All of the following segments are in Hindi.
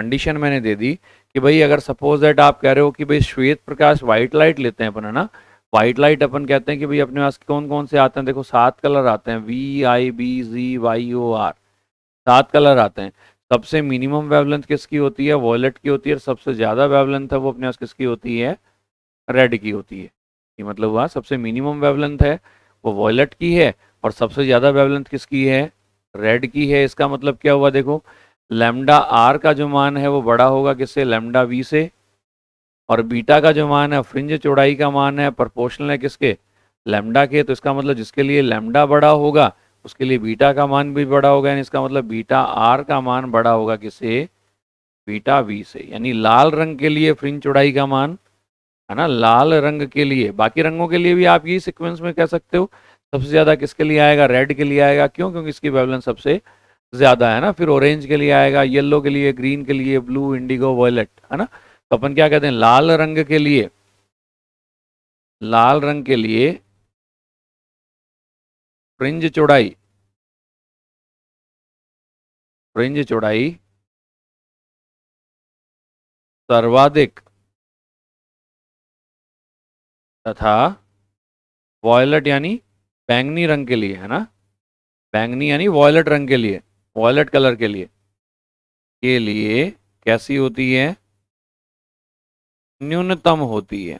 कंडीशन मैंने दे दी कि भाई अगर सपोज दैट आप कह रहे हो कि भाई श्वेत प्रकाश व्हाइट लाइट लेते हैं अपन, है ना, व्हाइट लाइट अपन कहते हैं कि भाई अपने पास कौन कौन से आते हैं, देखो 7 कलर आते हैं, VIBZYOR, 7 कलर आते हैं। सबसे मिनिमम वेवलेंथ किसकी होती है, वॉयलेट की होती है, और सबसे ज़्यादा वेवलेंथ है वो अपने पास किसकी होती है, रेड की होती है। ये मतलब हुआ सबसे मिनिमम वेवलेंथ है वो वॉयलेट की है, और सबसे ज़्यादा वेवलेंथ किसकी है, रेड की है। इसका मतलब क्या हुआ, देखो लैम्डा आर का जो मान है वो बड़ा होगा किससे, लैम्डा वी से, और बीटा का जो मान है फ्रिंज चौड़ाई का मान है प्रोपोर्शनल है किसके, लैम्डा के। तो इसका मतलब जिसके लिए लैम्डा बड़ा होगा उसके लिए बीटा का मान भी बड़ा होगा, यानी इसका मतलब बीटा आर का मान बड़ा होगा किससे, बीटा वी से। यानी लाल रंग के लिए फ्रिंज चौड़ाई का मान, है ना, लाल रंग के लिए, बाकी रंगों के लिए भी आप यही सीक्वेंस में कह सकते हो, सबसे ज्यादा किसके लिए आएगा, रेड के लिए आएगा, क्यों, क्योंकि इसकी वेवलेंस सबसे ज्यादा है ना। फिर ऑरेंज के लिए आएगा, येलो के लिए, ग्रीन के लिए, ब्लू, इंडिगो, वॉयलेट, है ना। तो अपन क्या कहते हैं, लाल रंग के लिए, लाल रंग के लिए फ्रिंज चौड़ाई, फ्रिंज चौड़ाई सर्वाधिक तथा वॉयलेट यानी बैंगनी रंग के लिए, है ना, बैंगनी यानी वॉयलेट रंग के लिए, वॉयलेट कलर के लिए कैसी होती है, न्यूनतम होती है,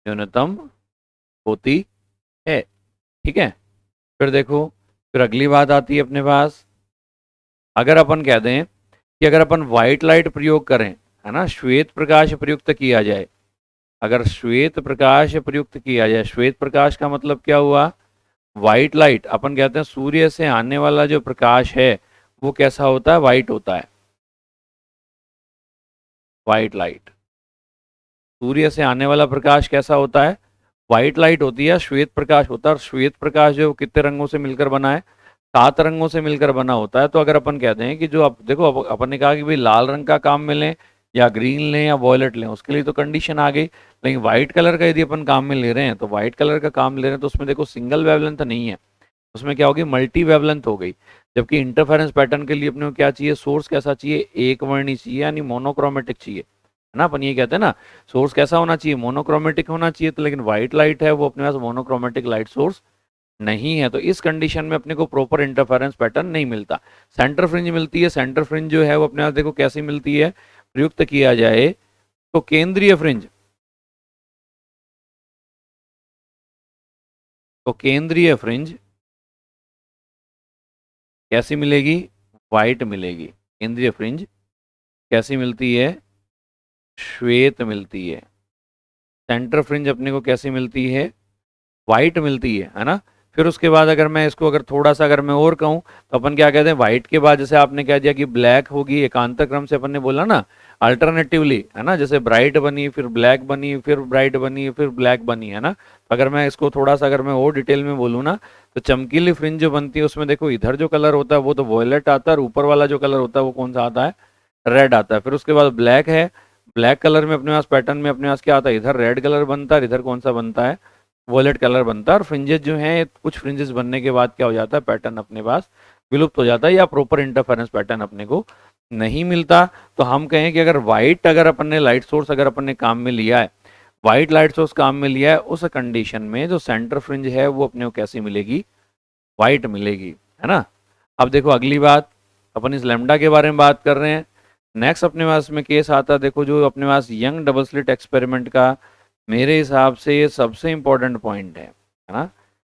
न्यूनतम होती है। ठीक है। फिर देखो, फिर अगली बात आती है अपने पास, अगर अपन कह दें कि अगर अपन व्हाइट लाइट प्रयोग करें, है ना, श्वेत प्रकाश प्रयुक्त किया जाए, अगर श्वेत प्रकाश प्रयुक्त किया जाए, श्वेत प्रकाश का मतलब क्या हुआ, व्हाइट लाइट, अपन कहते हैं सूर्य से आने वाला जो प्रकाश है वो कैसा होता है, व्हाइट होता है, व्हाइट लाइट, सूर्य से आने वाला प्रकाश कैसा होता है, व्हाइट लाइट होती है, श्वेत प्रकाश होता है। और श्वेत प्रकाश जो कितने रंगों से मिलकर बना है, 7 रंगों से मिलकर बना होता है। तो अगर अपन कहते हैं कि जो अब देखो अपन ने कहा कि भाई लाल रंग का काम में लें या ग्रीन लें या वॉयलेट लें, उसके लिए तो कंडीशन आ गई, लेकिन व्हाइट कलर का यदि अपन काम में ले रहे हैं, तो व्हाइट कलर का काम ले रहे हैं तो उसमें देखो सिंगल वेवलेंथ नहीं है, उसमें क्या होगी, मल्टी वेवलेंथ हो गई। जबकि इंटरफेरेंस पैटर्न के लिए अपने को क्या चाहिए, सोर्स कैसा चाहिए, एक वर्णी चाहिए, यानी मोनोक्रोमेटिक चाहिए, है ना। अपन ये कहते हैं ना, सोर्स कैसा होना चाहिए, मोनोक्रोमेटिक होना चाहिए। तो लेकिन व्हाइट लाइट है वो अपने पास मोनोक्रोमेटिक लाइट सोर्स नहीं है, तो इस कंडीशन में अपने को प्रॉपर इंटरफेरेंस पैटर्न नहीं मिलता। सेंटर फ्रिंज मिलती है, सेंटर फ्रिंज जो है वो अपने पास देखो कैसी मिलती है, प्रयुक्त किया जाए तो केंद्रीय फ्रिंज, तो केंद्रीय फ्रिंज कैसी मिलेगी, व्हाइट मिलेगी। केंद्रीय फ्रिंज कैसी मिलती है, श्वेत मिलती है। सेंटर फ्रिंज अपने को कैसी मिलती है, वाइट मिलती है ना। फिर उसके बाद अगर मैं इसको अगर थोड़ा सा अगर मैं और कहूँ तो अपन क्या कहते हैं, व्हाइट के बाद जैसे आपने कह दिया कि ब्लैक होगी, एकांतर क्रम से अपन ने बोला ना, अल्टरनेटिवली, है ना, जैसे ब्राइट बनी, फिर ब्लैक बनी, फिर ब्राइट बनी, फिर ब्लैक बनी, है ना। अगर मैं इसको थोड़ा सा अगर मैं और डिटेल में बोलूँ ना, तो चमकीली फ्रिंज जो बनती है उसमें देखो इधर जो कलर होता है वो तो वॉयलेट आता है, और ऊपर वाला जो कलर होता है वो कौन सा आता है, रेड आता है। फिर उसके बाद ब्लैक है, ब्लैक कलर में अपने पास पैटर्न में अपने पास क्या आता है, इधर रेड कलर बनता है, इधर कौन सा बनता है, वॉलेट कलर बनता है। और फ्रिंजेस जो हैं, कुछ फ्रिंजेस बनने के बाद क्या हो जाता है, पैटर्न अपने पास विलुप्त हो जाता है, या प्रॉपर इंटरफेरेंस पैटर्न अपने को नहीं मिलता। तो हम कहें कि अगर व्हाइट, अगर अपन ने लाइट सोर्स अगर अपन ने काम में लिया है, व्हाइट लाइट सोर्स काम में लिया है, उस कंडीशन में जो सेंटर फ्रिंज है वो अपने को कैसी मिलेगी, व्हाइट मिलेगी, है ना। अब देखो अगली बात, अपन इस लैम्डा के बारे में बात कर रहे हैं। नेक्स्ट अपने पास में केस आता है, देखो जो अपने पास यंग डबल स्लिट एक्सपेरिमेंट का मेरे हिसाब से ये सबसे इंपॉर्टेंट पॉइंट है ना,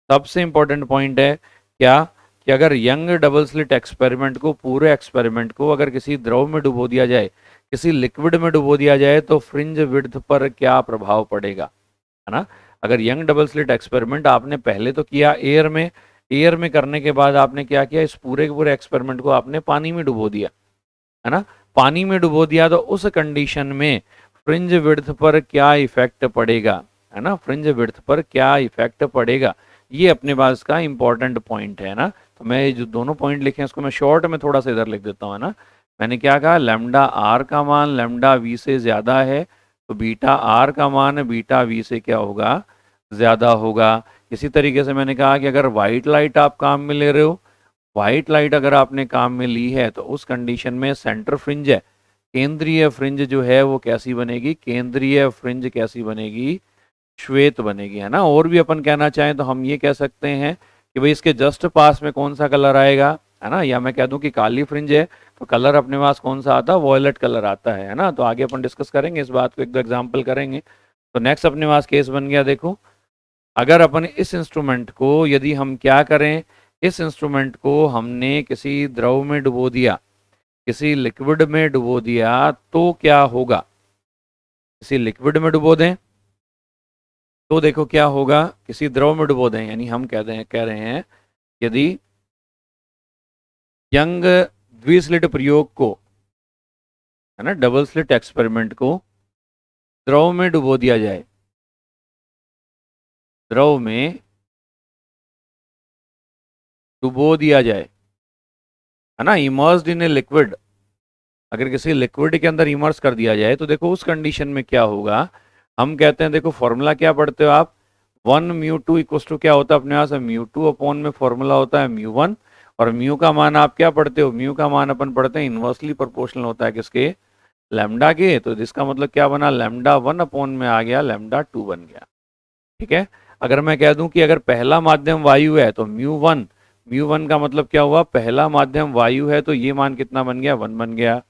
सबसे इंपॉर्टेंट पॉइंट है क्या, कि अगर यंग डबल स्लिट एक्सपेरिमेंट को, पूरे एक्सपेरिमेंट को अगर किसी द्रव में डुबो दिया जाए, किसी लिक्विड में डुबो दिया जाए, तो फ्रिंज विड्थ पर क्या प्रभाव पड़ेगा, है ना। अगर यंग डबल स्लिट एक्सपेरिमेंट आपने पहले तो किया एयर में, एयर में करने के बाद आपने क्या किया, इस पूरे के पूरे एक्सपेरिमेंट को आपने पानी में डुबो दिया, है ना, पानी में डुबो दिया, तो उस कंडीशन में फ्रिंज विड्थ पर क्या इफेक्ट पड़ेगा, है ना, फ्रिंज विड्थ पर क्या इफेक्ट पड़ेगा, ये अपने पास का इंपॉर्टेंट पॉइंट है ना। तो मैं ये जो दोनों पॉइंट लिखे हैं इसको मैं शॉर्ट में थोड़ा सा इधर लिख देता हूँ, है ना। मैंने क्या कहा, लैम्डा आर का मान लैम्डा वी से ज्यादा है, तो बीटा आर का मान बीटा वी से क्या होगा, ज्यादा होगा। इसी तरीके से मैंने कहा कि अगर व्हाइट लाइट आप काम में ले रहे हो, व्हाइट लाइट अगर आपने काम में ली है तो उस कंडीशन में सेंटर फ्रिंज है, केंद्रीय फ्रिंज जो है वो कैसी बनेगी, केंद्रीय फ्रिंज कैसी बनेगी, श्वेत बनेगी, है ना। और भी अपन कहना चाहें तो हम ये कह सकते हैं कि भाई इसके जस्ट पास में कौन सा कलर आएगा, है ना, या मैं कह दूं कि काली फ्रिंज है तो कलर अपने पास कौन सा आता है, वॉयलेट कलर आता है ना। तो आगे अपन डिस्कस करेंगे इस बात को, एक दो एग्जाम्पल करेंगे। तो नेक्स्ट अपने पास केस बन गया, देखो अगर अपन इस इंस्ट्रूमेंट को, यदि हम क्या करें, इस इंस्ट्रूमेंट को हमने किसी द्रव में डुबो दिया, किसी लिक्विड में डुबो दिया तो क्या होगा, किसी लिक्विड में डुबो दें तो देखो क्या होगा, किसी द्रव में डुबो दें, यानी हम कह रहे हैं यदि यंग द्विस्लिट प्रयोग को, है ना, डबल स्लिट एक्सपेरिमेंट को द्रव में डुबो दिया जाए, द्रव में डुबो दिया जाए, है ना, इमर्स्ड इन ए लिक्विड, अगर किसी लिक्विड के अंदर इमर्स कर दिया जाए तो देखो उस कंडीशन में क्या होगा। हम कहते हैं, देखो फॉर्मूला क्या पढ़ते हो आप, 1μ2 इक्वल टू क्या होता है अपने पास, μ2 अपॉन में फॉर्मूला होता है μ1, और म्यू का मान आप क्या पढ़ते हो, म्यू का मान अपन पढ़ते हैं इन्वर्सली प्रोपोर्शनल होता है किसके, लैम्डा के। तो इसका मतलब क्या बना, लैम्डा 1 अपॉन में आ गया, लैम्डा 2 बन गया, ठीक है। अगर मैं कह दूं कि अगर पहला माध्यम वायु है तो म्यू वन का मतलब क्या हुआ, पहला माध्यम वायु है तो ये मान कितना बन गया, 1 बन गया।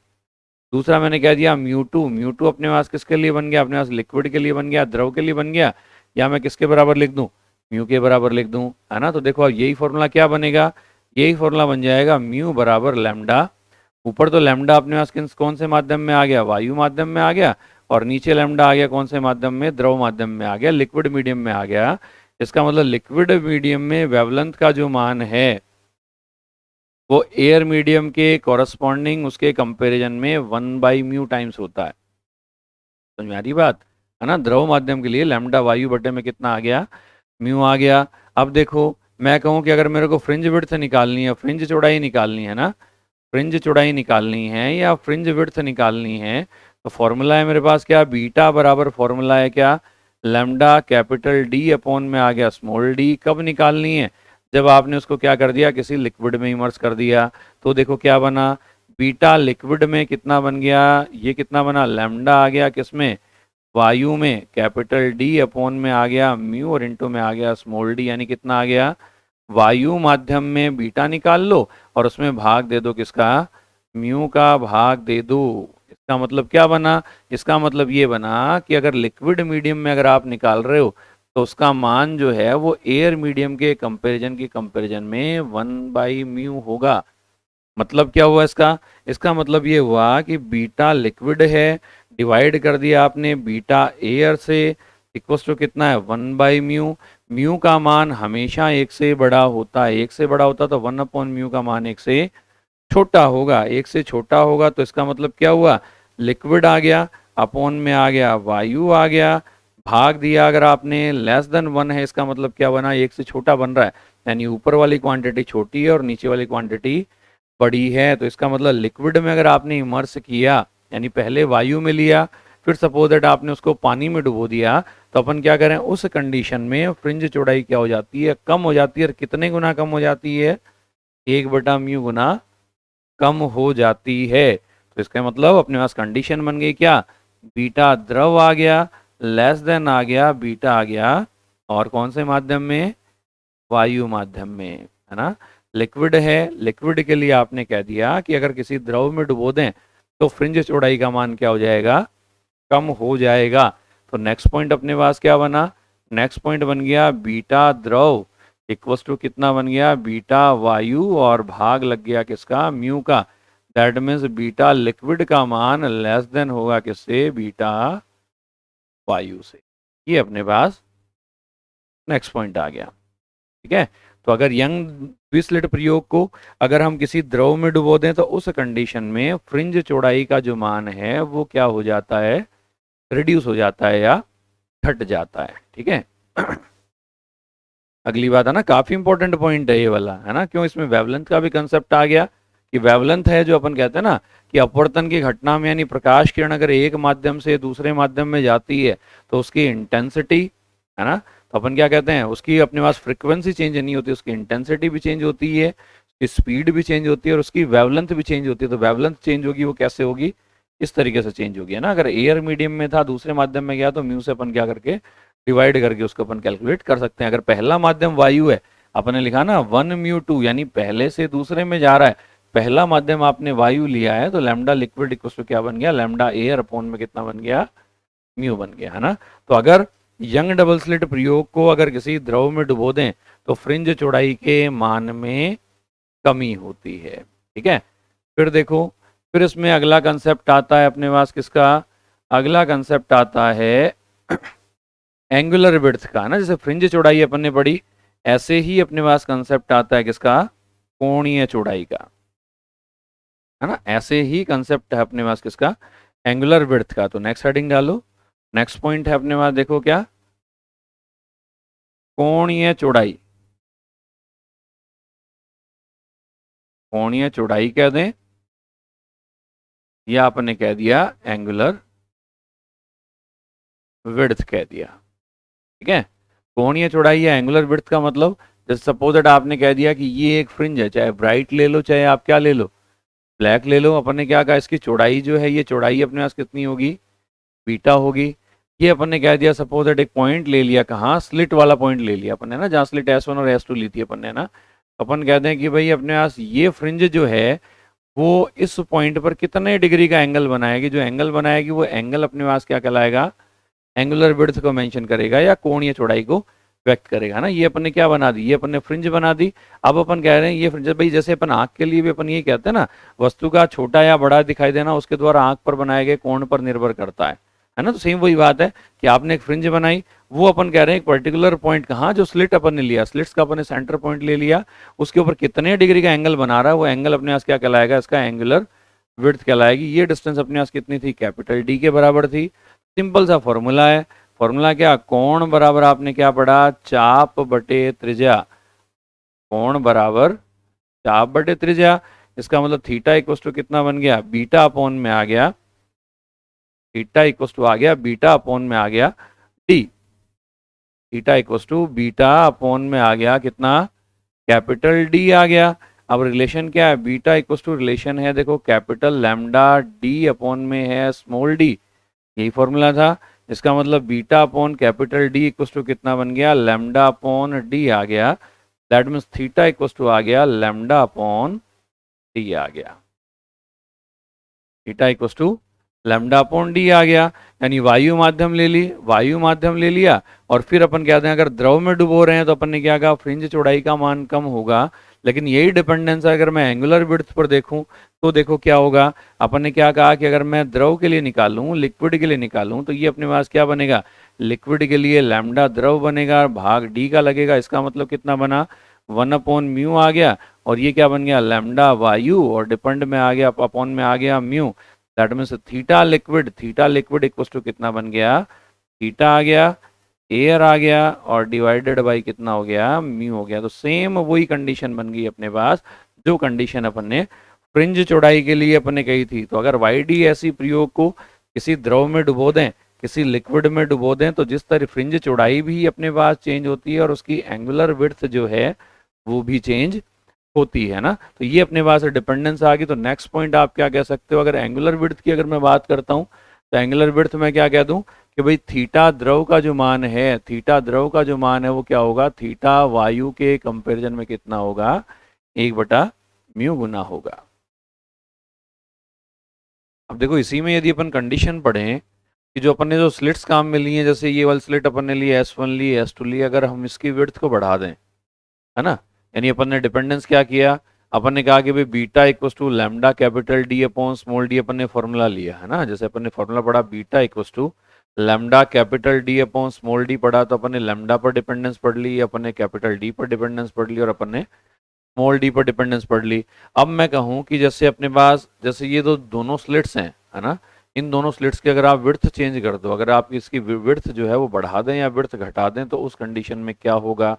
दूसरा मैंने कह दिया म्यू टू अपने पास किसके लिए बन गया, अपने पास लिक्विड के लिए बन गया, द्रव के लिए बन गया, या मैं किसके बराबर लिख दूं, म्यू के बराबर लिख दूं, है ना। तो देखो अब यही फॉर्मूला क्या बनेगा, यही फॉर्मूला बन जाएगा म्यू बराबर लैम्डा, ऊपर तो लैम्डा अपने पास कौन से माध्यम में आ गया, वायु माध्यम में आ गया, और नीचे लैम्डा आ गया कौन से माध्यम में, द्रव माध्यम में आ गया, लिक्विड मीडियम में आ गया। इसका मतलब लिक्विड मीडियम में वेवलेंथ का जो मान है वो एयर मीडियम के कॉरस्पॉन्डिंग उसके कंपैरिजन में 1/μ टाइम्स होता है। समझ में आ रही बात, है ना। द्रव माध्यम के लिए लैम्डा वायु बटे में कितना आ गया, म्यू आ गया। अब देखो मैं कहूँ कि अगर मेरे को फ्रिंज विड्थ निकालनी है, फ्रिंज चौड़ाई निकालनी है ना, फ्रिंज चौड़ाई निकालनी है या फ्रिंज विड्थ निकालनी है, तो फॉर्मूला है मेरे पास क्या, बीटा बराबर फॉर्मूला है क्या, लैम्डा कैपिटल डी अपॉन में आ गया स्मॉल डी। कब निकालनी है, जब आपने उसको क्या कर दिया, किसी लिक्विड में इमर्स कर दिया। तो देखो क्या बना, बीटा लिक्विड में कितना बन गया, ये कितना बना, लैम्डा आ गया किसमें, वायु में, कैपिटल डी अपॉन में आ गया म्यू, और इनटू में आ गया स्मॉल डी, यानी कितना आ गया, वायु माध्यम में बीटा निकाल लो और उसमें भाग दे दो किसका, म्यू का भाग दे दो। इसका मतलब क्या बना, इसका मतलब ये बना कि अगर लिक्विड मीडियम में अगर आप निकाल रहे हो तो उसका मान जो है वो एयर मीडियम के कंपैरिजन में 1/μ होगा। मतलब क्या हुआ इसका, इसका मतलब ये हुआ कि बीटा लिक्विड है, डिवाइड कर दिया आपने बीटा एयर से, इक्वल्स टू कितना है, 1/μ। म्यू का मान हमेशा एक से बड़ा होता है, एक से बड़ा होता तो 1/μ का मान एक से छोटा होगा, एक से छोटा होगा। तो इसका मतलब क्या हुआ, लिक्विड आ गया, अपॉन में आ गया वायु आ गया, भाग दिया अगर आपने, लेस देन 1 है, इसका मतलब क्या बना, एक से छोटा बन रहा है, यानी ऊपर वाली क्वांटिटी छोटी है और नीचे वाली क्वांटिटी बड़ी है। तो इसका मतलब लिक्विड में अगर आपने इमर्स किया, यानी पहले वायु में लिया, फिर सपोज दैट आपने उसको पानी में डुबो दिया, तो अपन क्या करें, उस कंडीशन में फ्रिंज चौड़ाई क्या हो जाती है, कम हो जाती है। और कितने गुना कम हो जाती है, 1/μ गुना कम हो जाती है। तो इसका मतलब अपने पास कंडीशन बन गई क्या, बीटा द्रव आ गया, लेस देन आ गया, बीटा आ गया, और कौन से माध्यम में, वायु माध्यम में, है ना। लिक्विड है, लिक्विड के लिए आपने कह दिया कि अगर किसी द्रव में डुबो दें तो फ्रिंज चौड़ाई का मान क्या हो जाएगा, कम हो जाएगा। तो नेक्स्ट पॉइंट अपने पास क्या बना, नेक्स्ट पॉइंट बन गया बीटा द्रव इक्वल्स टू कितना बन गया, बीटा वायु, और भाग लग गया किसका, म्यू का। दैट मीन्स बीटा लिक्विड का मान लेस देन होगा किससे, बीटा वायु से। ये अपने पास नेक्स्ट पॉइंट आ गया, ठीक है। तो अगर यंग द्विस्लिट प्रयोग को अगर हम किसी द्रव में डुबो दें तो उस कंडीशन में फ्रिंज चौड़ाई का जो मान है वो क्या हो जाता है, रिड्यूस हो जाता है या घट जाता है, ठीक है। अगली बात है ना, काफी इंपॉर्टेंट पॉइंट है ये वाला, है ना, क्यों, इसमें वेवलेंथ का भी कंसेप्ट आ गया कि वेवलेंथ है जो अपन कहते हैं ना कि अपवर्तन की घटना में, यानी प्रकाश किरण अगर एक माध्यम से दूसरे माध्यम में जाती है तो उसकी इंटेंसिटी, है ना, तो अपन क्या कहते हैं, उसकी अपने पास फ्रिक्वेंसी चेंज नहीं होती, उसकी इंटेंसिटी भी चेंज होती है। स्पीड भी चेंज होती है और उसकी वेवलेंथ भी चेंज होती है। तो वेवलेंथ चेंज होगी, वो कैसे होगी, इस तरीके से चेंज होगी, है ना। अगर एयर मीडियम में था, दूसरे माध्यम में गया, तो म्यू से अपन क्या करके डिवाइड करके उसको अपन कैलकुलेट कर सकते हैं। अगर पहला माध्यम वायु है, अपन ने लिखा ना 1μ2, यानी पहले से दूसरे में जा रहा है, पहला माध्यम आपने वायु लिया है, तो लैम्डा लिक्विड इक्वल टू क्या बन गया, लैम्डा एयर अपॉन में कितना बन गया, म्यू बन गया, है ना। तो अगर यंग डबल स्लिट प्रयोग को अगर किसी द्रव में डुबो दें तो फ्रिंज चौड़ाई के मान में कमी होती है, ठीक है। फिर देखो, फिर इसमें अगला कंसेप्ट आता है अपने पास किसका, अगला कंसेप्ट आता है एंगुलर विड्थ का ना। जैसे फ्रिंज चौड़ाई अपन ने पढ़ी, ऐसे ही अपने पास कंसेप्ट आता है किसका, कोणीय चौड़ाई का, है ना। ऐसे ही कंसेप्ट है अपने पास किसका, एंगुलर विड्थ का। तो नेक्स्ट हेडिंग डालो, नेक्स्ट पॉइंट है अपने पास, देखो क्या, कोणीय चौड़ाई। कोणीय चौड़ाई कह दें या आपने कह दिया एंगुलर विड्थ कह दिया, ठीक है। कोणीय चौड़ाई या एंगुलर विड्थ का मतलब, जैसे सपोज दैट आपने कह दिया कि ये एक फ्रिंज है, चाहे ब्राइट ले लो चाहे आप क्या ले लो, ब्लैक ले लो। अपन ने क्या कहा, इसकी चौड़ाई जो है, ये चौड़ाई अपने पास कितनी होगी, बीटा होगी। ये अपन ने कह दिया सपोज दैट एक पॉइंट ले लिया, कहाँ, स्लिट वाला पॉइंट ले लिया अपन ने ना, जहाँ स्लिट S1 और S2 ली थी अपन ने ना। अपन कहते हैं कि भाई अपने पास ये फ्रिंज जो है वो इस पॉइंट पर कितने डिग्री का एंगल बनाएगी, जो एंगल बनाएगी वो एंगल अपने पास क्या कहलाएगा, एंगुलर विड्थ को मेंशन करेगा या कोणीय चौड़ाई को व्यक्त करेगा ना। ये अपन ने क्या बना दी, ये अपन ने फ्रिंज बना दी। अब अपन कह रहे हैं ये फ्रिंज, भाई जैसे अपन आंख के लिए भी अपन ये कहते हैं ना, वस्तु का छोटा या बड़ा दिखाई देना उसके द्वारा आंख पर बनाए गए कोण पर निर्भर करता है ना। तो सेम वही बात है कि आपने एक फ्रिंज बनाई, वो अपन कह रहे हैं एक पर्टिकुलर पॉइंट, कहाँ, जो स्लिट अपन ने लिया, स्लिट्स का अपन ने सेंटर पॉइंट ले लिया, उसके ऊपर कितने डिग्री का एंगल बना रहा है, वो एंगल अपने पास क्या कहलाएगा, इसका एंगुलर विड्थ कहलाएगी। ये डिस्टेंस अपने पास कितनी थी, कैपिटल डी के बराबर थी। सिंपल सा फॉर्मूला है, फॉर्मूला क्या, कोण बराबर आपने क्या पढ़ा, चाप बटे त्रिज्या। कोण बराबर चाप बटे त्रिज्या, इसका मतलब थीटा इक्वस टू कितना बन गया, बीटा अपॉन में आ गया, थीटा इक्वस टू आ गया बीटा अपॉन में आ गया D. Theta equals to beta upon में आ गया कितना, कैपिटल डी आ गया। अब रिलेशन क्या है, बीटा इक्वस टू रिलेशन है, देखो कैपिटल लैम्डा डी अपॉन में है स्मॉल डी, यही फॉर्मूला था। इसका मतलब beta upon capital D equals to कितना बन गया, लैम्डा अपॉन डी आ गया। That means theta equals to आ गया लैम्डा अपॉन डी आ गया, theta equals to lambda upon D आ गया। यानी वायु माध्यम ले ली, वायु माध्यम ले लिया, और फिर अपन कहते हैं अगर द्रव में डुबो रहे हैं तो अपन ने क्या कहा, फ्रिंज चौड़ाई का मान कम होगा। लेकिन यही डिपेंडेंस अगर मैं एंगुलर विड्थ पर देखूं तो देखो क्या होगा, अपन ने क्या कहा कि अगर मैं द्रव के लिए निकालूं, लिक्विड के लिए निकालूं, तो ये अपने पास क्या बनेगा, लिक्विड के लिए लैम्डा द्रव बनेगा, भाग डी का लगेगा। इसका मतलब कितना बना, 1/μ आ गया, और ये क्या बन गया, लैम्डा वायु, और डिपेंड में आ गया, अपॉन में आ गया mu. That means theta liquid equal to कितना बन गया, थीटा आ गया, एयर आ गया, और डिवाइडेड बाई कितना हो गया, म्यू हो गया। तो सेम वही कंडीशन बन गई अपने पास जो कंडीशन अपन ने फ्रिंज चौड़ाई के लिए अपन ने कही थी। तो अगर वाईडी ऐसी प्रयोग को किसी द्रव में डुबो दें, किसी लिक्विड में डुबो दें, तो जिस तरह फ्रिंज चौड़ाई भी अपने पास चेंज होती है और उसकी एंगुलर विड्थ जो है वो भी चेंज होती है ना। तो ये अपने पास डिपेंडेंस आ गई। तो नेक्स्ट पॉइंट आप क्या कह सकते हो, अगर एंगुलर विड्थ की अगर मैं बात करता हूँ तो एंगुलर विड्थ में क्या कह दूं कि भाई थीटा द्रव का जो मान है, थीटा द्रव का जो मान है वो क्या होगा, थीटा वायु के कंपैरिजन में कितना होगा, 1/μ गुना होगा। अब देखो इसी में यदि अपन कंडीशन पढ़ें कि जो अपन ने जो स्लिट्स काम में ली है, जैसे ये वाली स्लिट अपन ने ली, S1 ली, S2 ली, अगर हम इसकी विड्थ को बढ़ा दें, है ना, यानी अपन ने डिपेंडेंस क्या किया, अपन ने कहा कि भाई beta equals to lambda capital D upon small D, अपन ने फॉर्मूला लिया है ना। जैसे अपन ने फॉर्मूला पढ़ा beta equals to lambda capital D upon small D पढ़ा, तो अपन ने लैम्डा पर डिपेंडेंस पढ़ ली, अपन ने कैपिटल डी पर डिपेंडेंस पढ़ ली, और अपन ने स्मॉल डी पर डिपेंडेंस पढ़ ली। अब मैं कहूँ कि जैसे अपने पास जैसे ये दोनों स्लिट्स हैं, है ना, इन दोनों स्लिट्स की अगर आप विड्थ चेंज कर दो, अगर आप इसकी विड्थ जो है वो बढ़ा दें या विड्थ घटा दें, तो उस कंडीशन में क्या होगा,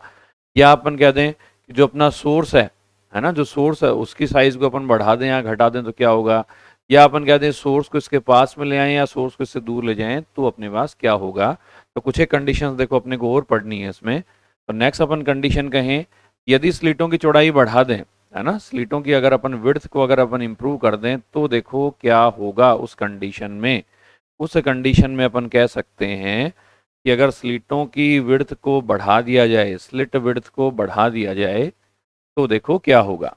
या अपन कह दें कि जो अपना सोर्स है ना, जो सोर्स है उसकी साइज को अपन बढ़ा दें या घटा दें तो क्या होगा, या अपन कहते हैं सोर्स को इसके पास में ले आएं या सोर्स को इससे दूर ले जाएं तो अपने पास क्या होगा। तो कुछ एक कंडीशंस देखो अपने को और पढ़नी है इसमें। तो नेक्स्ट अपन कंडीशन कहें, यदि स्लिटों की चौड़ाई बढ़ा दें, है ना, स्लिटों की अगर अपन विड्थ को अगर अपन इम्प्रूव कर दें तो देखो क्या होगा उस कंडीशन में। उस कंडीशन में अपन कह सकते हैं कि अगर स्लिटों की विड्थ को बढ़ा दिया जाए, स्लिट विड्थ को बढ़ा दिया जाए, तो देखो क्या होगा।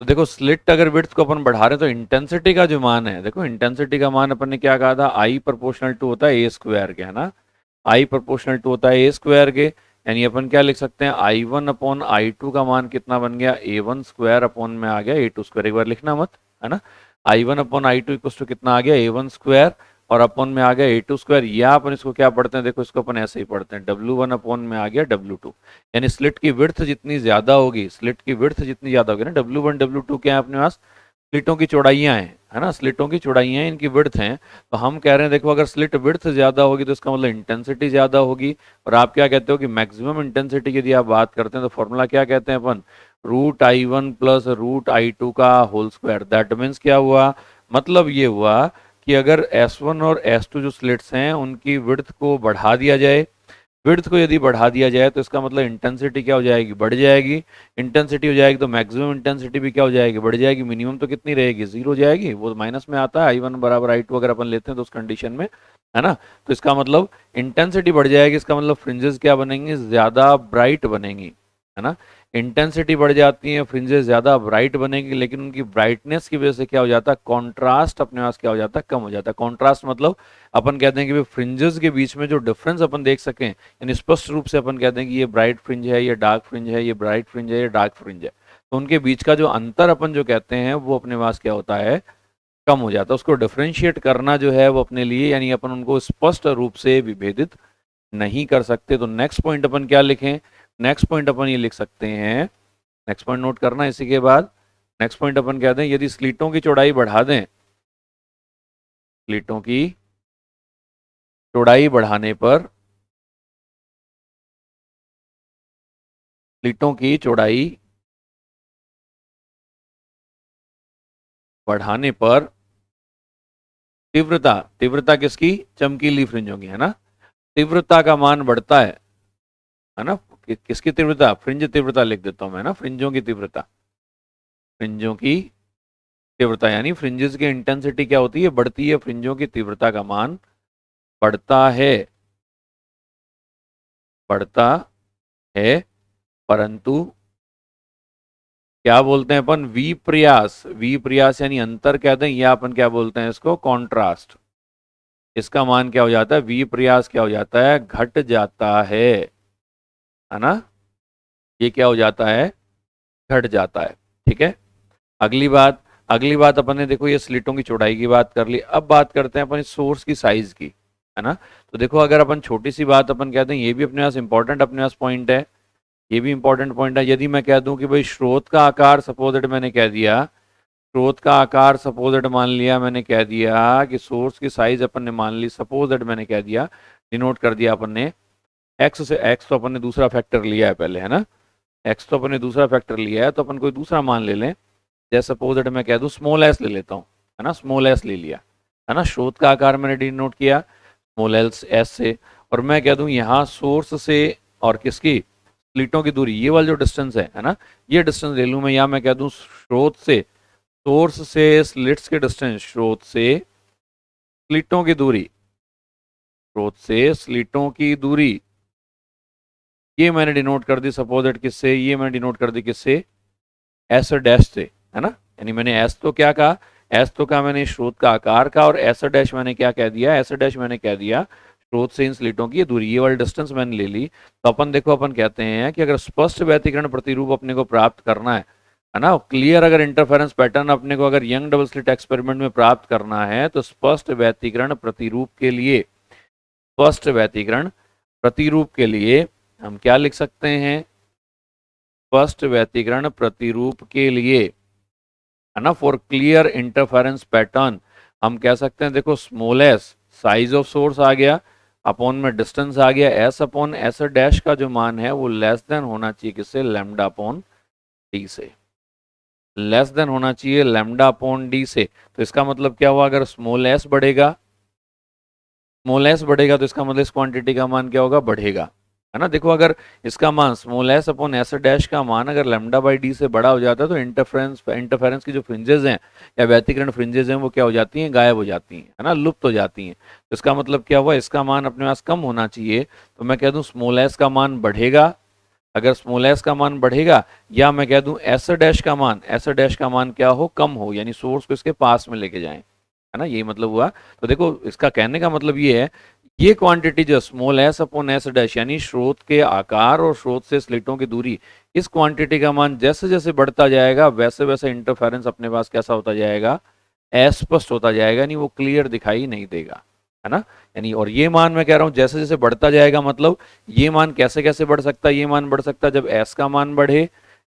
तो देखो स्लिट अगर विड्थ को अपन बढ़ा रहे हैं तो इंटेंसिटी का जो मान है, देखो इंटेंसिटी का मान अपन ने क्या कहा था, आई प्रोपोर्शनल टू होता है ए स्क्वायर के, है ना, आई प्रोपोर्शनल टू होता है ए स्क्वायर के, यानी अपन क्या लिख सकते हैं, I one upon I two का मान कितना बन गया, ए वन स्क्वायर अपॉन में आ गया ए टू स्क्वायर, एक बार लिखना मत, है ना, I one upon I two equal to कितना आ गया, ए वन स्क्वायर, और अपॉन में आ गया ए टू स्क्वायर, या अपन इसको क्या पढ़ते हैं, देखो इसको अपन ऐसे ही पढ़ते हैं, डब्ल्यू वन अपॉन में आ गया डब्ल्यू टू, यानी स्लिट की विड्थ जितनी ज्यादा होगी, स्लिट की विड्थ जितनी ज्यादा होगी ना, डब्ल्यू वन डब्ल्यू टू क्या है अपने पास, स्लिटों की चौड़ाइयाँ हैं, है ना, स्लिटों की चौड़ाइयाँ हैं, इनकी विड्थ हैं, तो हम कह रहे हैं देखो अगर स्लिट विड्थ ज्यादा होगी तो इसका मतलब इंटेंसिटी ज्यादा होगी, और आप क्या कहते हो कि मैक्सिमम इंटेंसिटी की यदि आप बात करते हैं तो फॉर्मूला क्या कहते हैं अपन, root I one plus root I two का होल स्क्वायर, दैट मीन्स क्या हुआ, मतलब ये हुआ कि अगर S1 और S2 जो स्लिट्स हैं उनकी विड्थ को बढ़ा दिया जाए, विड्थ को यदि बढ़ा दिया जाए तो इसका मतलब इंटेंसिटी क्या हो जाएगी, बढ़ जाएगी, इंटेंसिटी हो जाएगी तो मैक्सिमम इंटेंसिटी भी क्या हो जाएगी, बढ़ जाएगी, मिनिमम तो कितनी रहेगी, जीरो हो जाएगी, वो माइनस में आता है, आई वन बराबर आई टू अगर अपन लेते हैं तो उस कंडीशन में, है ना, तो इसका मतलब इंटेंसिटी बढ़ जाएगी, इसका मतलब फ्रिंजेस क्या बनेंगी, ज्यादा ब्राइट बनेंगी, है ना, इंटेंसिटी बढ़ जाती है, फ्रिंजेस ज्यादा ब्राइट बनेगी, लेकिन उनकी ब्राइटनेस की वजह से क्या हो जाता है, कॉन्ट्रास्ट अपने पास क्या हो जाता है, कम हो जाता है, कॉन्ट्रास्ट मतलब अपन कहते हैं कि फ्रिंजेस के बीच में जो डिफरेंस अपन देख सकें, यानी स्पष्ट रूप से अपन कहते हैं कि ये ब्राइट फ्रिंज है, ये डार्क फ्रिंज है, ये ब्राइट फ्रिंज है, ये डार्क फ्रिंज है, तो उनके बीच का जो अंतर अपन जो कहते हैं वो अपने पास क्या होता है, कम हो जाता है, उसको डिफ्रेंशिएट करना जो है वो अपने लिए, यानी अपन उनको स्पष्ट रूप से विभेदित नहीं कर सकते। तो नेक्स्ट पॉइंट अपन क्या लिखें, नेक्स्ट पॉइंट अपन ये लिख सकते हैं, नेक्स्ट पॉइंट नोट करना इसी के बाद, नेक्स्ट पॉइंट अपन कहते हैं यदि स्लिटों की चौड़ाई बढ़ा दें, स्लिटों की चौड़ाई बढ़ाने पर, स्लिटों की चौड़ाई बढ़ाने पर तीव्रता, तीव्रता किसकी, चमकीली फ्रिंजों की, है ना, तीव्रता का मान बढ़ता है ना, किसकी तीव्रता, फ्रिंज तीव्रता लिख देता हूं मैं ना, फ्रिंजों की तीव्रता, फ्रिंजों की तीव्रता, यानी फ्रिंजेस की इंटेंसिटी क्या होती है, बढ़ती है, फ्रिंजों की तीव्रता का मान बढ़ता है, बढ़ता है, परंतु क्या बोलते हैं अपन, विप्रयास, विप्रयास यानी अंतर कहते हैं, या अपन क्या बोलते हैं इसको, कॉन्ट्रास्ट, इसका मान क्या हो जाता है, विप्रयास क्या हो जाता है, घट जाता है ना, ये क्या हो जाता है, घट जाता है, ठीक है। अगली बात, अगली बात अपन ने देखो ये स्लिटों की चौड़ाई की बात कर ली, अब बात करते हैं अपन इस सोर्स की साइज की, है ना, तो देखो अगर अपन छोटी सी बात अपन कहते हैं, ये भी अपने पास इंपॉर्टेंट अपने पास पॉइंट है, ये भी इंपॉर्टेंट पॉइंट है, यदि मैं कह दूं कि भाई स्रोत का आकार सपोजिट मैंने कह दिया, स्रोत का आकार सपोजिट मान लिया, मैंने कह दिया कि सोर्स की साइज अपन ने मान ली, सपोजिट मैंने कह दिया, डिनोट कर दिया अपन ने एक्स से, एक्स तो अपन ने दूसरा फैक्टर लिया है पहले, है ना, एक्स तो अपन ने दूसरा फैक्टर लिया है, तो अपन कोई दूसरा मान ले लें, जैसे सपोजिट मैं कह दूं स्मॉल एस ले लेता हूँ, है ना, स्मॉल एस ले लिया, है ना, स्रोत का आकार मैंने डिनोट किया स्मॉल एस से, और मैं कह दूं यहाँ सोर्स से और किसकी, स्लिटों की दूरी, ये वाला जो डिस्टेंस है ना, ये डिस्टेंस ले लूं मैं, या मैं कह दूं स्रोत से, सोर्स से स्लिट्स के डिस्टेंस, स्रोत से स्लिटों की दूरी, स्रोत से स्लिटों की दूरी, ये मैंने डिनोट कर दी सपोजिट किससे, ये मैंने डिनोट कर दी किससे, एस डैश से, है ना, यानी मैंने एस तो क्या कहा, एस तो कहा मैंने स्रोत का आकार का, और एस डैश मैंने क्या कह दिया, एस डैश मैंने कह दिया स्रोत से इन स्लिटों की दूरी, ये वाली डिस्टेंस मैंने ले ली। तो अपन देखो अपन कहते हैं कि अगर स्पष्ट व्यतिकरण प्रतिरूप अपने को प्राप्त करना है ना, क्लियर अगर इंटरफेरेंस पैटर्न अपने को अगर यंग डबल स्लिट एक्सपेरिमेंट में प्राप्त करना है, तो स्पष्ट व्यतिकरण प्रतिरूप के लिए, स्पष्ट व्यतिकरण प्रतिरूप के लिए हम क्या लिख सकते हैं, स्पष्ट व्यतिकरण प्रतिरूप के लिए, है ना, फॉर क्लियर इंटरफेरेंस पैटर्न हम कह सकते हैं, देखो small S size of source आ गया, अपॉन में डिस्टेंस आ गया, एस अपॉन एस डैश का जो मान है वो लेस देन होना चाहिए किससे, लैम्डा अपॉन डी से, लेस देन होना चाहिए लैम्डा अपॉन डी से। तो इसका मतलब क्या हुआ, अगर स्मॉल एस बढ़ेगा, स्मॉल एस बढ़ेगा तो इसका मतलब इस क्वांटिटी का मान क्या होगा, बढ़ेगा, है ना। देखो अगर इसका मान small S upon S dash का मान अगर लैम्डा बाई डी से बड़ा हो जाता है तो इंटरफेरेंस की जो फ्रिंजेस हैं या व्यतिकरण फ्रिंजेस हैं वो क्या हो जाती हैं, गायब हो जाती हैं, है ना, लुप्त हो जाती हैं। तो इसका मतलब क्या हुआ, इसका मान अपने पास कम होना चाहिए, तो मैं कह दूं स्मॉल एस का मान बढ़ेगा। अगर स्मॉल एस का मान बढ़ेगा, या मैं कह दूं एस डैश का मान क्या हो, कम हो, यानी सोर्स को इसके पास में लेके जाएं, है ना, यही मतलब हुआ। तो देखो इसका कहने का मतलब ये है, ये क्वांटिटी जो small S upon S dash यानी स्रोत के आकार और स्रोत से स्लिटों की दूरी, इस क्वांटिटी का मान जैसे जैसे बढ़ता जाएगा वैसे वैसे इंटरफेरेंस अपने पास कैसा होता जाएगा, अस्पष्ट होता जाएगा, यानी वो क्लियर दिखाई नहीं देगा, है ना। यानी और ये मान मैं कह रहा हूं जैसे जैसे बढ़ता जाएगा, मतलब ये मान कैसे कैसे बढ़ सकता है, ये मान बढ़ सकता है जब एस का मान बढ़े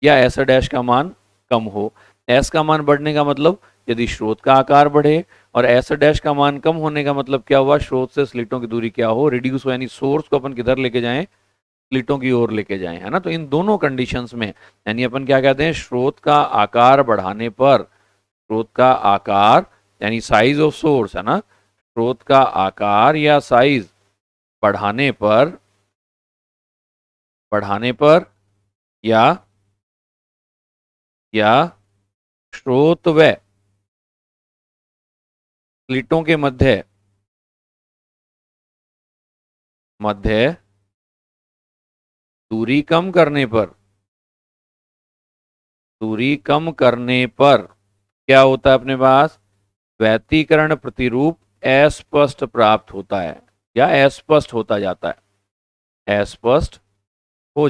या एस डैश का मान कम हो। एस का मान बढ़ने का मतलब यदि स्रोत का आकार बढ़े, और एस डैश का मान कम होने का मतलब क्या हुआ, स्रोत से स्लिटों की दूरी क्या हो, रिड्यूस हो, यानी सोर्स को अपन किधर लेके जाएं, स्लिटों की ओर लेके जाएं, है ना। तो इन दोनों कंडीशंस में यानी अपन क्या कहते हैं, स्रोत का आकार बढ़ाने पर, स्रोत का आकार यानी साइज ऑफ सोर्स, है ना, स्रोत का आकार या साइज बढ़ाने पर, बढ़ाने पर या या स्रोत व स्लिटों के मध्य मध्य दूरी कम करने पर, दूरी कम करने पर क्या होता है अपने पास, व्यतिकरण प्रतिरूप अस्पष्ट प्राप्त होता है या अस्पष्ट होता जाता है, अस्पष्ट हो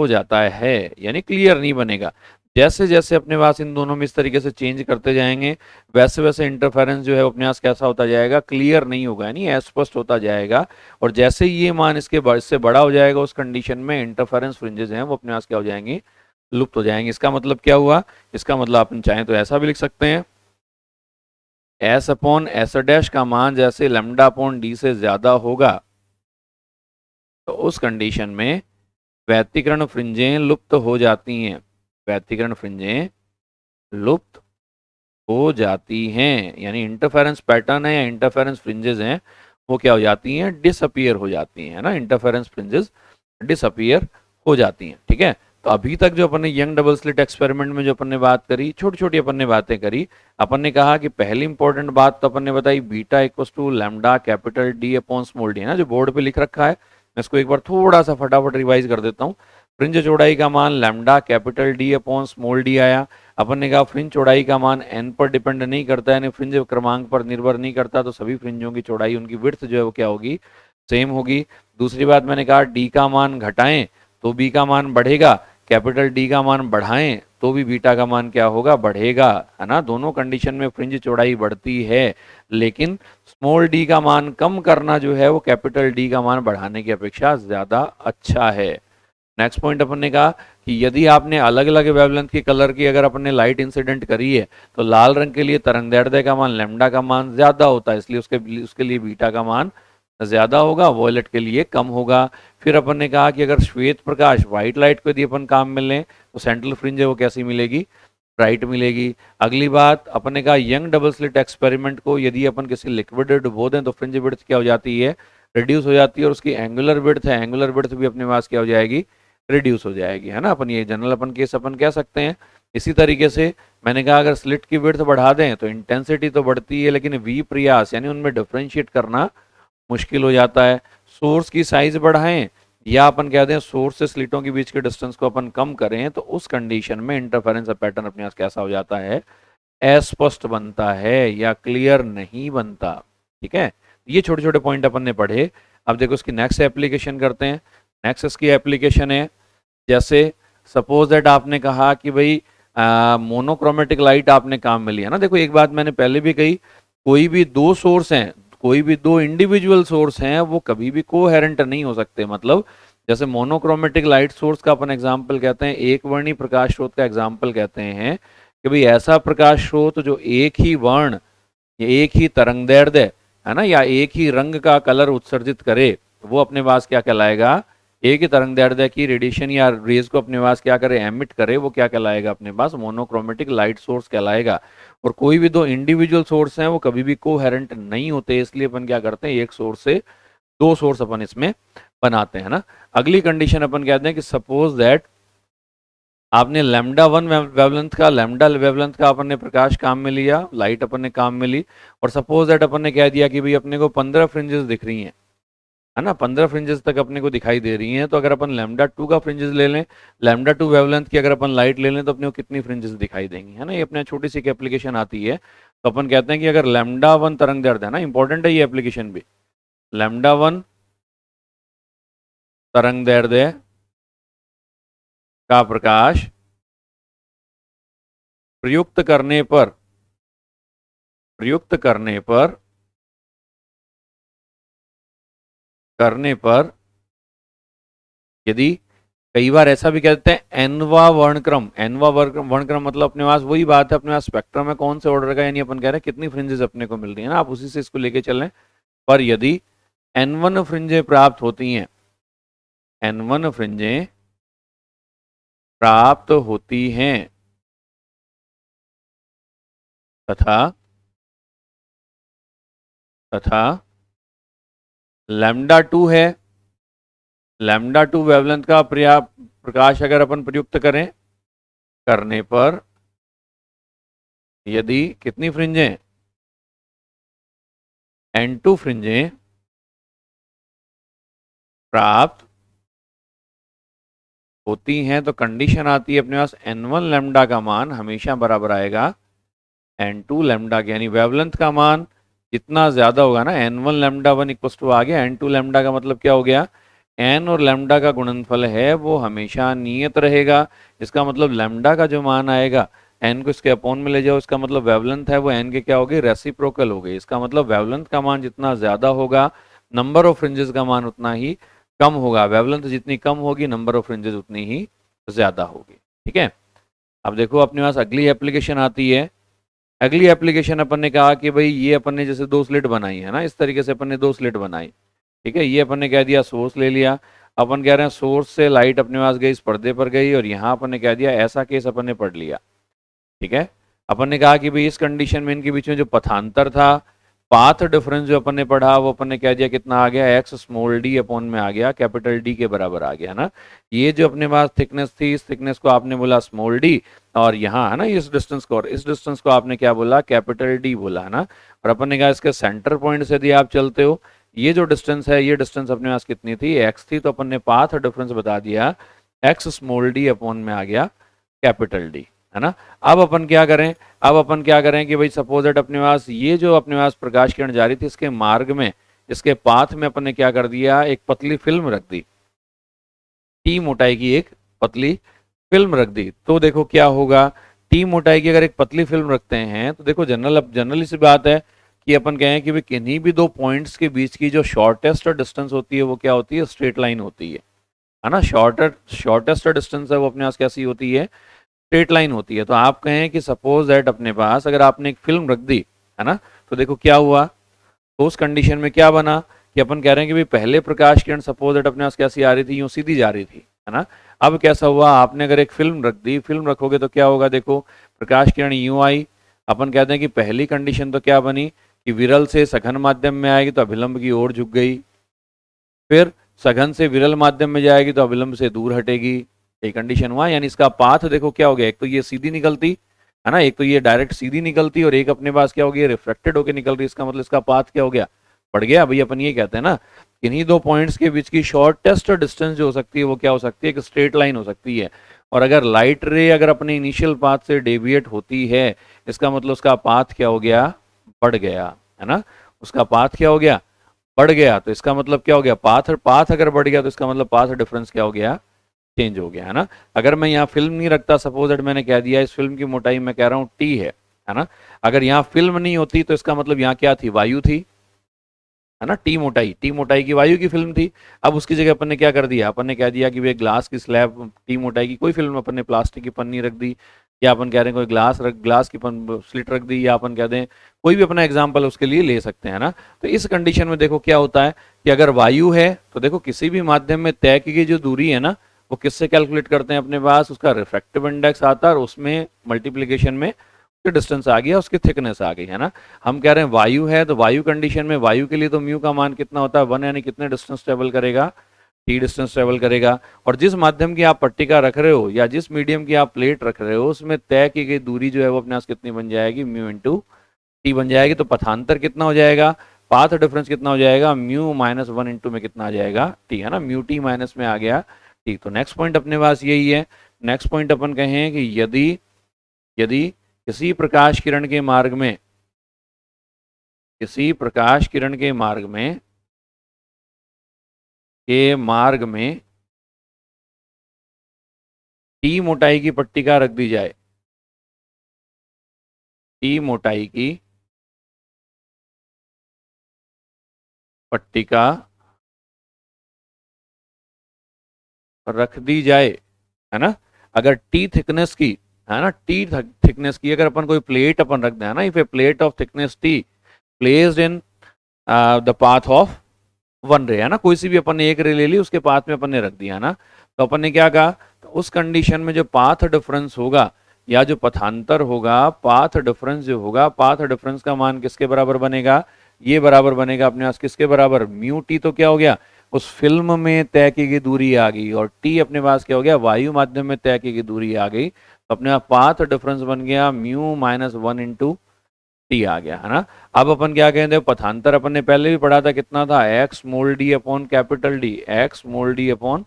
जाता है, यानी क्लियर नहीं बनेगा। जैसे जैसे अपने पास इन दोनों में इस तरीके से चेंज करते जाएंगे वैसे वैसे इंटरफेरेंस जो है अपने पास कैसा होता जाएगा, क्लियर नहीं होगा, यानी अस्पष्ट होता जाएगा। और जैसे ही ये मान इससे बड़ा हो जाएगा उस कंडीशन में इंटरफेरेंस फ्रिंजेस हैं वो अपने पास क्या हो जाएंगे, लुप्त हो जाएंगे। इसका मतलब क्या हुआ, इसका मतलब अपन चाहें तो ऐसा भी लिख सकते हैं, एस अपॉन एस डैश का मान जैसे लैम्डा अपॉन डी से ज्यादा होगा तो उस कंडीशन में व्यतिकरण फ्रिंजें लुप्त हो जाती हैं, व्यतिकरण फ्रिंजें लुप्त हो जाती हैं, यानी इंटरफेरेंस पैटर्न है या इंटरफेरेंस फ्रिंजेस हैं वो क्या हो जाती हैं, डिसअपियर हो जाती हैं, है ना, इंटरफेरेंस फ्रिंजेस डिसअपियर हो जाती हैं। ठीक है, तो अभी तक जो अपन ने यंग डबल स्लिट एक्सपेरिमेंट में जो अपन ने बात करी, छोटी छोटी अपन ने बातें करी। अपन ने कहा कि पहली इंपॉर्टेंट बात तो अपन ने बताई beta equals to lambda capital D upon small D, है ना, जो बोर्ड पे लिख रखा है। मैं इसको एक बार थोड़ा सा फटाफट रिवाइज कर देता हूँ। फ्रिंज चौड़ाई का मान lambda capital D upon small D आया। अपन ने कहा फ्रिंज चौड़ाई का मान एन पर डिपेंड नहीं करता है, यानी फ्रिंज क्रमांक पर निर्भर नहीं करता, तो सभी फ्रिंजों की चौड़ाई उनकी विड्थ जो है वो क्या होगी, सेम होगी। दूसरी बात मैंने कहा डी का मान घटाएं तो बी का मान बढ़ेगा, कैपिटल डी का मान बढ़ाएं तो भी बीटा का मान क्या होगा, बढ़ेगा, है ना। दोनों कंडीशन में फ्रिंज चौड़ाई बढ़ती है, लेकिन स्मॉल डी का मान कम करना जो है वो कैपिटल डी का मान बढ़ाने की अपेक्षा ज्यादा अच्छा है। नेक्स्ट पॉइंट अपन ने कहा कि यदि आपने अलग अलग वेवलेंथ की कलर की अगर अपन ने लाइट इंसिडेंट करी है तो लाल रंग के लिए तरंगदैर्ध्य का मान लैम्डा का मान ज्यादा होता है, इसलिए उसके लिए बीटा का मान ज्यादा होगा, वॉयलेट के लिए कम होगा। फिर अपन ने कहा कि अगर श्वेत प्रकाश व्हाइट लाइट को यदि अपन काम में लें तो सेंट्रल फ्रिंज है वो कैसी मिलेगी, ब्राइट मिलेगी। अगली बात अपन ने कहा यंग डबल स्लिट एक्सपेरिमेंट को यदि अपन किसी लिक्विड डुबो दें तो फ्रिंज विड्थ क्या हो जाती है, रिड्यूस हो जाती है, और उसकी एंगुलर विड्थ है, एंगुलर विड्थ भी अपने पास क्या हो जाएगी, रिड्यूस हो जाएगी, है ना। अपन ये जनरल अपन केस अपन कह सकते हैं। इसी तरीके से मैंने कहा अगर स्लिट की विड्थ बढ़ा दें तो इंटेंसिटी तो बढ़ती है लेकिन वी प्रयास यानी उनमें डिफरेंशिएट करना मुश्किल हो जाता है। सोर्स की साइज बढ़ाएं या अपन कहते हैं सोर्स से स्लिटों के बीच के डिस्टेंस को अपन कम करें तो उस कंडीशन में इंटरफेरेंस पैटर्न अपने पास कैसा हो जाता है, अस्पष्ट बनता है या क्लियर नहीं बनता। ठीक है, ये छोटे छोटे पॉइंट अपन ने पढ़े। अब देखो इसकी नेक्स्ट एप्लीकेशन करते हैं। नेक्स्ट इसकी एप्लीकेशन है, जैसे सपोज दैट आपने कहा कि भाई मोनोक्रोमेटिक लाइट आपने काम में लिया ना। देखो एक बात मैंने पहले भी कही, कोई भी दो सोर्स हैं, कोई भी दो इंडिविजुअल सोर्स हैं वो कभी भी कोहेरेंट नहीं हो सकते। मतलब जैसे मोनोक्रोमेटिक लाइट सोर्स का अपन एग्जांपल कहते हैं, एक वर्णी प्रकाश स्रोत का एग्जांपल कहते हैं कि भाई ऐसा प्रकाश स्रोत जो एक ही वर्ण, एक ही तरंगदैर्ध्य, है ना, या एक ही रंग का कलर उत्सर्जित करे, वो अपने पास क्या कहलाएगा, एक ही तरंगदैर्ध्य की रेडिएशन या रेज को अपने पास क्या करे, एमिट करे, वो क्या कहलाएगा अपने पास मोनोक्रोमेटिक लाइट सोर्स कहलाएगा। और कोई भी दो इंडिविजुअल सोर्स हैं वो कभी भी कोहेरेंट नहीं होते, इसलिए अपन क्या करते हैं एक सोर्स से दो सोर्स अपन इसमें बनाते हैं ना। अगली कंडीशन अपन कहते हैं कि सपोज दैट आपने लैम्डा वन वेवलेंथ का, लैम्डा वेवलेंथ का अपन ने प्रकाश काम में लिया, लाइट अपन ने काम में ली, और सपोज दैट अपन ने कह दिया कि भाई अपने को 15 फ्रिंजेस दिख रही हैं, है ना, 15 फ्रिंजेस तक अपने को दिखाई दे रही हैं। तो अगर अपन लैम्डा टू का फ्रिंजेस ले लें, लैम्डा टू वेवलेंथ की अगर अपन लाइट ले लें, तो अपने को कितनी फ्रिंजेस दिखाई देंगी, है ना। ये अपने छोटी सी एक एप्लीकेशन आती है। तो अपन कहते हैं कि अगर लैम्डा वन तरंग दैर्ध्य, है ना, इंपॉर्टेंट है ये एप्लीकेशन भी, लैम्डा वन तरंग दैर्ध्य का प्रकाश प्रयुक्त करने पर यदि, कई बार ऐसा भी कहते हैं एनवा वर्णक्रम, एनवा वर्णक्रम मतलब अपने पास वही बात है, अपने पास स्पेक्ट्रम है कौन से ऑर्डर का, यानी अपन कह रहे हैं कितनी फ्रिंजेस अपने को मिल रही है ना, आप उसी से इसको लेके चलें। पर यदि N1 फ्रिंजें प्राप्त होती हैं, N1 फ्रिंजें प्राप्त होती हैं तथा लैम्डा टू है, लैम्डा टू वेवलेंथ का प्रकाश अगर अपन प्रयुक्त करने पर यदि कितनी फ्रिंजें, N2 फ्रिंजें प्राप्त होती हैं, तो कंडीशन आती है अपने पास N1 लैम्डा का मान हमेशा बराबर आएगा N2 लैम्डा के, यानी वेवलेंथ का मान जितना ज्यादा होगा ना, N1 lambda one equal to आ गया N2 लैम्डा का, मतलब क्या हो गया, N और लैम्डा का गुणनफल है वो हमेशा नियत रहेगा। इसका मतलब लैम्डा का जो मान आएगा, N को इसके अपॉन में ले जाओ, इसका मतलब वेवलेंथ है वो N के क्या हो गई, रेसिप्रोकल हो गई। इसका मतलब वेवलेंथ का मान जितना ज्यादा होगा, नंबर ऑफ फ्रिंजेस का मान उतना ही कम होगा। वेवलेंथ जितनी कम होगी, नंबर ऑफ फ्रिंजेस उतनी ही ज्यादा होगी। ठीक है, अब देखो अपने पास अगली एप्लीकेशन आती है। अगली एप्लीकेशन अपन ने कहा कि भाई ये अपन ने जैसे दो स्लिट बनाई है ना, इस तरीके से अपन ने दो स्लिट बनाई, ठीक है, ये अपन ने कह दिया सोर्स ले लिया, अपन कह रहे हैं सोर्स से लाइट अपने पास गई, इस पर्दे पर गई, और यहाँ अपन ने कह दिया ऐसा केस अपन ने पढ़ लिया। ठीक है, अपन ने कहा कि भाई इस कंडीशन में इनके बीच में जो पथांतर था, पाथ डिफरेंस जो अपन ने पढ़ा, वो अपन ने कह दिया कितना आ गया, एक्स स्मॉल डी अपॉन में आ गया, कैपिटल डी के बराबर आ गया ना। ये जो अपने पास थिकनेस थी, इस थिकनेस को आपने बोला स्मॉल डी, और यहाँ है ना इस डिस्टेंस को, और इस डिस्टेंस को आपने क्या बोला, कैपिटल डी बोला, है ना। और अपन ने कहा इसके सेंटर पॉइंट से यदि आप चलते हो, ये जो डिस्टेंस है, ये डिस्टेंस अपने पास कितनी थी, एक्स थी, तो अपन ने पाथ डिफरेंस बता दिया, एक्स स्मॉल डी अपॉन में आ गया कैपिटल डी, है ना। अब अपन क्या करें, अब अपन क्या करें कि भाई सपोज दैट अपने पास ये जो अपने पास प्रकाश किरण जा रही थी, इसके मार्ग में, इसके पाथ में अपन ने क्या कर दिया, एक पतली फिल्म रख दी, टी मोटाई की एक पतली फिल्म रख दी। तो देखो क्या होगा, टी मोटाई की अगर एक पतली फिल्म रखते हैं, तो देखो जनरली सी बात है कि अपन कहें कि भाई किन्हीं भी दो पॉइंट्स के बीच की जो शॉर्टेस्ट डिस्टेंस होती है वो क्या होती है, स्ट्रेट लाइन होती है ना। शॉर्टेस्ट डिस्टेंस है वो अपने पास कैसी होती है, स्ट्रेट लाइन होती है। तो आप कहें कि सपोज दैट अपने पास अगर आपने एक फिल्म रख दी, है ना, तो देखो क्या हुआ, तो उस कंडीशन में क्या बना कि अपन कह रहे हैं कि भाई पहले प्रकाश किरण सपोज दैट अपने पास कैसी आ रही थी, यूं सीधी जा रही थी, है ना। अब कैसा हुआ, आपने अगर एक फिल्म रख दी, फिल्म रखोगे तो क्या होगा, देखो प्रकाश किरण यूं आई, अपन कहते हैं कि पहली कंडीशन तो क्या बनी कि विरल से सघन माध्यम में आएगी तो अभिलंब की ओर झुक गई, फिर सघन से विरल माध्यम में जाएगी तो अभिलंब से दूर हटेगी, एक कंडीशन हुआ। यानी इसका पाथ देखो क्या हो गया, एक तो ये सीधी निकलती है ना, एक तो ये डायरेक्ट सीधी निकलती, और एक अपने पास क्या हो गया, रिफ्लेक्टेड होकर निकल रही, इसका मतलब इसका पाथ क्या हो गया, बढ़ गया। भाई अपन ये कहते हैं ना, इन्हीं दो पॉइंट्स के बीच की शॉर्टेस्ट डिस्टेंस जो हो सकती है वो क्या हो सकती है, एक स्ट्रेट लाइन हो सकती है। और अगर लाइट रे अगर अपने इनिशियल पाथ से डेविएट होती है, इसका मतलब उसका पाथ क्या हो गया, बढ़ गया, है ना, उसका पाथ क्या हो गया, बढ़ गया। तो इसका मतलब क्या हो गया, पाथ अगर बढ़ गया तो इसका मतलब पाथ डिफरेंस क्या हो गया, चेंज हो गया, है ना। अगर मैं यहाँ फिल्म नहीं रखता, सपोज दैट मैंने कह दिया इस फिल्म की मोटाई मैं कह रहा हूँ टी है ना, अगर यहाँ फिल्म नहीं होती तो इसका मतलब यहाँ क्या थी, वायु थी, है ना, टी मोटाई की वायु की फिल्म थी। अब उसकी जगह अपन ने क्या कर दिया, अपन ने कह दिया कि वे ग्लास की स्लैब, टी मोटाई की कोई फिल्म, अपन ने प्लास्टिक की पन्नी रख दी, या अपन कह रहे हैं कोई ग्लास की स्लिट रख दी, या अपन कह दें कोई भी अपना एग्जाम्पल उसके लिए ले सकते हैं ना। तो इस कंडीशन में देखो क्या होता है कि अगर वायु है तो देखो किसी भी माध्यम में तय की गई जो दूरी है ना, वो किससे कैलकुलेट करते हैं, अपने पास उसका रिफ्रैक्टिव इंडेक्स आता है और उसमें मल्टीप्लीकेशन में डिस्टेंस आ गया, उसकी थिकनेस आ गई, है ना। हम कह रहे हैं वायु है, तो वायु कंडीशन में वायु के लिए तो म्यू का मान कितना होता है 1, यानी कितने डिस्टेंस ट्रेवल करेगा, टी डिस्टेंस ट्रेवल करेगा। और जिस माध्यम की आप पट्टिका रख रहे हो या जिस मीडियम की आप प्लेट रख रहे हो उसमें तय की गई दूरी जो है वो अपने पास कितनी बन जाएगी, म्यू इंटू टी बन जाएगी। तो पथांतर कितना हो जाएगा, पाथ डिफरेंस कितना हो जाएगा, म्यू -1 इंटू में कितना आ जाएगा, टी, है ना, म्यू टी माइनस में आ गया टी। तो नेक्स्ट पॉइंट अपने पास यही है। नेक्स्ट पॉइंट अपन कहें कि यदि यदि किसी प्रकाश किरण के मार्ग में, किसी प्रकाश किरण के मार्ग में टी मोटाई की पट्टिका रख दी जाए, टी मोटाई की पट्टिका रख दी जाए, है ना। अगर टी थिकनेस की, है ना, टी थिकनेस की अगर अपन कोई प्लेट अपन रख दें, है ना, if A plate of thickness T placed in the path of 1 रे, है ना, कोई सी भी अपन ने एक रे ले ली, उसके पाथ में अपन ने रख दिया, है ना। तो अपन ने क्या कहा, तो उस कंडीशन में जो पाथ डिफरेंस होगा या जो पथांतर होगा, पाथ डिफरेंस जो होगा, पाथ डिफरेंस का मान किसके बराबर बनेगा, ये बराबर बनेगा अपने पास किसके बराबर, म्यू टी। तो क्या हो गया, उस फिल्म में तय की गई दूरी आ गई, और टी अपने पास क्या हो गया, वायु माध्यम में तय की गई दूरी आ गई। तो अपने पास पाथ डिफरेंस बन गया म्यू -1 इंटू टी आ गया, है ना। अब अपन क्या कहते हैं, पथांतर अपन ने पहले भी पढ़ा था, कितना था, x small D upon capital D, x small D upon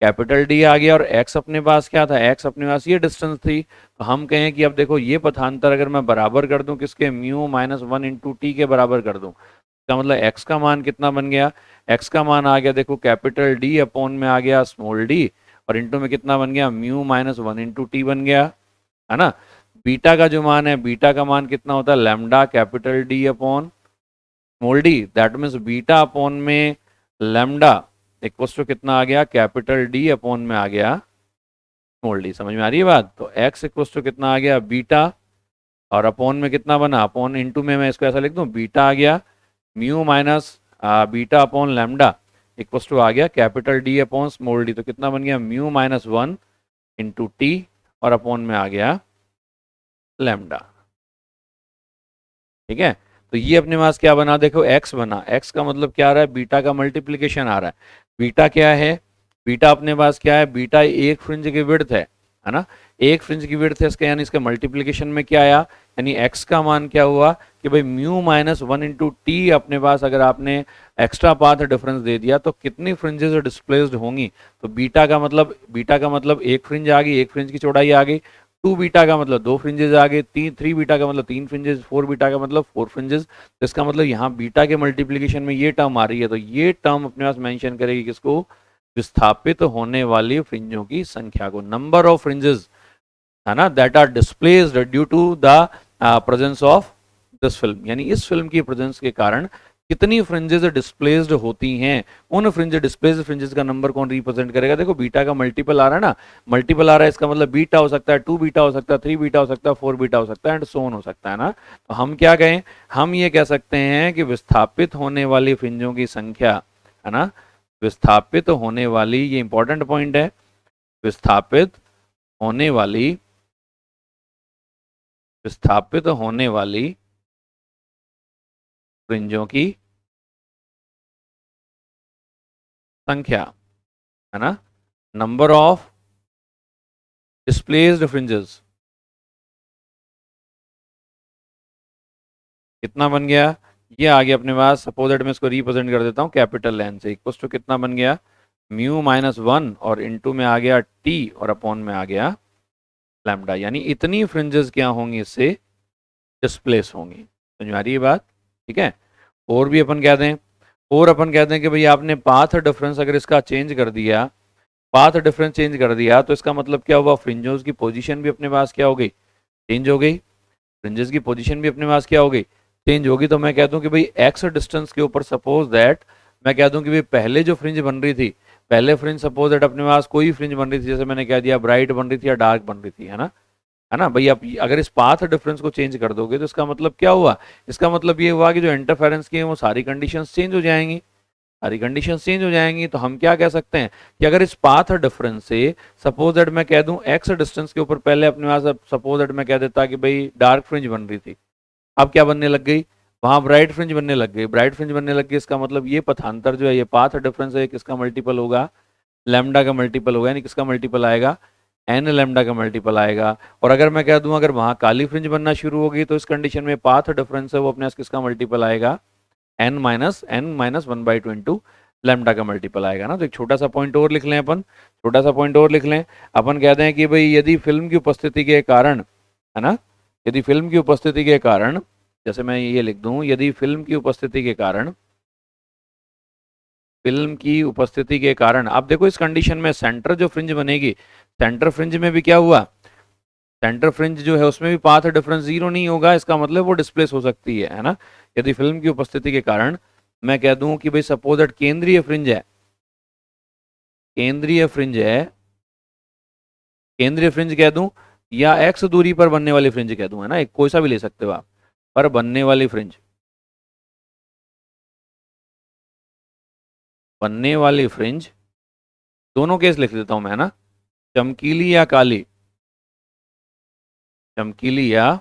capital D आ गया। और एक्स अपने पास क्या था, एक्स अपने पास ये डिस्टेंस थी। तो हम कहें कि अब देखो ये पथांतर अगर मैं बराबर कर दूं किसके, म्यू -1 इंटू टी के बराबर कर दूं, इसका मतलब एक्स का मान कितना बन गया, एक्स का मान आ गया देखो कैपिटल डी अपॉन में आ गया स्मॉल डी, और इंटू में कितना बन गया, म्यू -1 इंटू टी बन गया, है ना। बीटा का जो मान है, बीटा का मान कितना होता है, lambda capital D upon small D, that means beta upon में लैम्डा इक्वल्स टू कितना आ गया, कैपिटल डी अपॉन में आ गया स्मॉल डी। समझ में आ रही है बात। तो एक्स इक्वल्स टू कितना आ गया, बीटा, और अपॉन में कितना बना, अपॉन इंटू में मैं इसको ऐसा लिख दूं, बीटा आ गया mu minus beta upon lambda equals to आ गया capital D upon small D. तो कितना बन गया, म्यू -1 इंटू टी, और अपॉन में आ गया लैम्डा, ठीक है। तो ये अपने पास क्या बना, देखो एक्स बना, एक्स का मतलब क्या आ रहा है, बीटा का मल्टीप्लीकेशन आ रहा है। बीटा क्या है, बीटा अपने पास क्या है, बीटा एक फ्रिंज की विड्थ है ना, एक फ्रिंज की विड्थ है इसका, यानी इसका मल्टीप्लीकेशन में क्या आया, यानी एक्स का मान क्या हुआ कि भाई म्यू -1 इंटू टी अपने पास अगर आपने एक्स्ट्रा पाथ डिफरेंस दे दिया तो कितनी फ्रिंजेस डिस्प्लेस्ड होंगी। तो बीटा का मतलब एक फ्रिंज आ गई, एक फ्रिंज की चौड़ाई आ गई, 2 बीटा का मतलब 2 फ्रिंजेस आ गए, 3 बीटा का मतलब 3 फ्रिंजेस, 4 बीटा का मतलब 4 फ्रिंजेस। तो इसका मतलब यहाँ बीटा के मल्टीप्लीकेशन में ये टर्म आ रही है, तो ये टर्म अपने पास मेंशन करेगी किसको, विस्थापित होने वाली फ्रिंजों की संख्या को, नंबर ऑफ फ्रिंजेस, है ना, that are displaced due to the presence of this film, यानी इस फिल्म की प्रेजेंस के कारण कितनी फ्रिंजेस डिस्प्लेस्ड होती हैं, उन डिस्प्लेस्ड फ्रिंजेस का नंबर कौन रिप्रेजेंट करेगा। देखो बीटा का मल्टीपल आ रहा है ना, मल्टीपल आ रहा है, इसका मतलब बीटा हो सकता है, 2 बीटा हो सकता है, 3 बीटा हो सकता है, 4 बीटा हो सकता है, एंड सो ऑन हो सकता है ना। तो हम क्या कहें, हम ये कह सकते हैं कि विस्थापित होने वाली फ्रिंजों की संख्या, है ना, विस्थापित होने वाली, ये इंपॉर्टेंट पॉइंट है, विस्थापित होने वाली, विस्थापित होने वाली फ्रिंजों की संख्या, है ना, नंबर ऑफ डिस्प्लेस्ड फ्रिंजेस कितना बन गया, ये आ गया अपने पास, सपोज दैट मैं इसको रिप्रेजेंट कर देता हूँ कैपिटल एन से, इक्वल्स टू कितना बन गया, म्यू -1 और इंटू में आ गया टी, और अपॉन में आ गया लैम्डा, यानी इतनी फ्रिंजेस क्या होंगी इससे डिस्प्लेस होंगी। समझ में आ रही है बात, ठीक है। और भी अपन कह दें, और अपन कहते हैं कि भाई आपने पाथ डिफरेंस अगर इसका चेंज कर दिया, पाथ डिफरेंस चेंज कर दिया, तो इसका मतलब क्या हुआ, फ्रिंजोस की पोजीशन भी अपने पास क्या हो गई, चेंज हो गई, फ्रिंजेस की पोजीशन भी अपने पास क्या हो गई, चेंज होगी। तो मैं कहता हूँ कि भाई एक्स डिस्टेंस के ऊपर सपोज दैट मैं कह दूं कि भाई पहले जो फ्रिंज बन रही थी, पहले फ्रिंज सपोज दैट अपने पास कोई फ्रिंज बन रही थी, जैसे मैंने कह दिया ब्राइट बन रही थी या डार्क बन रही थी, है ना भाई। आप अगर इस पाथ डिफरेंस को चेंज कर दोगे तो इसका मतलब क्या हुआ, इसका मतलब ये हुआ कि जो इंटरफेरेंस की है वो सारी कंडीशंस चेंज हो जाएंगी, सारी कंडीशन चेंज हो जाएंगी। तो हम क्या कह सकते हैं कि अगर इस पाथ डिफरेंस से सपोज दैट मैं कह दूं एक्स डिस्टेंस के ऊपर, पहले अपने पास सपोज दैट मैं कह देता कि भाई डार्क फ्रिंज बन रही थी, अब क्या बनने लग गई, वहां ब्राइट फ्रिंज बनने लग गई, ब्राइट फ्रिंज बनने लग गई। इसका मतलब ये पथांतर जो है, ये पाथ डिफरेंस है, किसका मल्टीपल होगा, लैम्डा का मल्टीपल होगा, यानी किसका मल्टीपल आएगा, एन लैम्डा का मल्टीपल आएगा। और अगर मैं कह दूं अगर वहां काली फ्रिंज बनना शुरू होगी तो इस कंडीशन में पाथ डिफरेंस है वो अपने पास किसका मल्टीपल आएगा, n-1/2 लैम्डा का मल्टीपल आएगा ना। तो एक छोटा सा पॉइंट और लिख लें अपन, छोटा सा पॉइंट और लिख लें। अपन कहते हैं कि भाई यदि फिल्म की उपस्थिति के कारण, है ना, यदि फिल्म की उपस्थिति के कारण, जैसे मैं ये लिख दूं, यदि फिल्म की उपस्थिति के कारण, फिल्म की उपस्थिति के कारण, आप देखो इस कंडीशन में सेंटर जो फ्रिंज बनेगी, सेंटर फ्रिंज में भी क्या हुआ, सेंटर फ्रिंज जो है उसमें भी पाथ डिफरेंस जीरो नहीं होगा, इसका मतलब वो डिस्प्लेस हो सकती है ना। यदि फिल्म की उपस्थिति के कारण मैं कह दूं कि भाई सपोज दैट केंद्रीय फ्रिंज है, केंद्रीय फ्रिंज है, केंद्रीय फ्रिंज कह दूं या एक्स दूरी पर बनने वाली फ्रिंज कह दूं, है ना, एक कोई सा भी ले सकते हो आप, पर बनने वाली फ्रिंज, बनने वाली फ्रिंज, दोनों केस लिख देता हूं मैं, है ना, चमकीली या काली, चमकीली या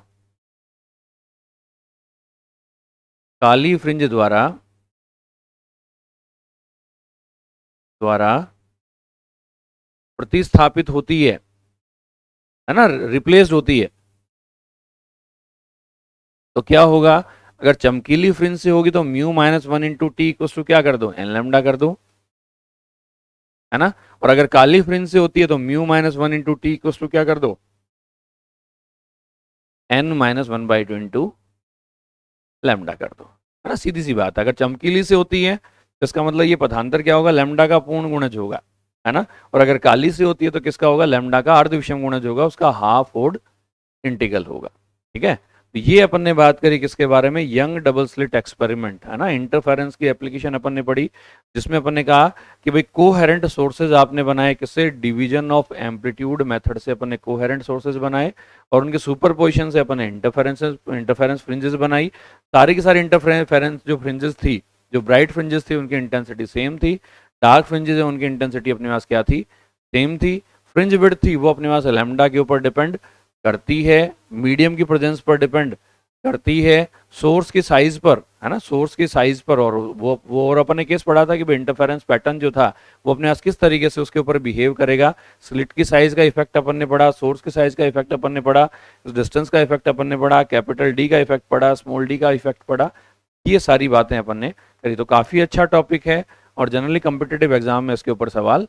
काली फ्रिंज द्वारा द्वारा प्रतिस्थापित होती है ना, रिप्लेस्ड होती है। तो क्या होगा, अगर चमकीली फ्रिंज से होगी तो μ-1 × t इक्वल्स टू क्या कर दो, n लैम्डा कर दो, है ना। और अगर काली फ्रिंज से होती है तो μ-1 × t इक्वल्स टू क्या कर दो, n-1/2 लैम्डा कर दो, है ना, सीधी सी बात है। अगर चमकीली से होती है तो इसका मतलब ये पथांतर क्या होगा, लैम्डा का पूर्ण गुणज होगा, है ना। और अगर काली से होती है तो किसका होगा, लैम्डा का अर्ध विषम गुणज होगा, उसका हाफ ओड इंटीग्रल होगा, ठीक है। तो ये अपन ने बात करी किसके बारे में, यंग डबल स्लिट एक्सपेरिमेंट, है ना, इंटरफेरेंस की एप्लीकेशन अपन ने पढ़ी, जिसमें अपन ने कहा कि भाई कोहेरेंट सोर्सेज आपने बनाए, किससे, डिवीजन ऑफ एम्पलीट्यूड मेथड से अपन ने कोहेरेंट सोर्सेज बनाए, और उनके सुपरपोजिशन से अपन ने इंटरफेरेंस फ्रिंजेस बनाई। सारी की सारी इंटरफेरेंस जो फ्रिंजेस थी, जो ब्राइट फ्रिंजेस थी उनकी इंटेंसिटी सेम थी, डार्क फ्रिंजेस है उनकी इंटेंसिटी अपने पास क्या थी, सेम थी। फ्रिंज विड्थ थी वो अपने पास लैम्डा के ऊपर डिपेंड करती है, मीडियम की प्रेजेंस पर डिपेंड करती है, सोर्स की साइज पर, है ना, सोर्स की साइज पर। और वो और अपन ने केस पढ़ा था कि भाई इंटरफेरेंस पैटर्न जो था वो अपने पास किस तरीके से उसके ऊपर बिहेव करेगा। स्लिट की साइज का इफेक्ट अपन ने पढ़ा, सोर्स की साइज का इफेक्ट अपन ने पढ़ा, डिस्टेंस का इफेक्ट अपन ने पढ़ा, कैपिटल डी का इफेक्ट पढ़ा, स्मॉल डी का इफेक्ट पढ़ा, ये सारी बातें अपन ने करी। तो काफी अच्छा टॉपिक है और जनरली कॉम्पिटेटिव एग्जाम में इसके ऊपर सवाल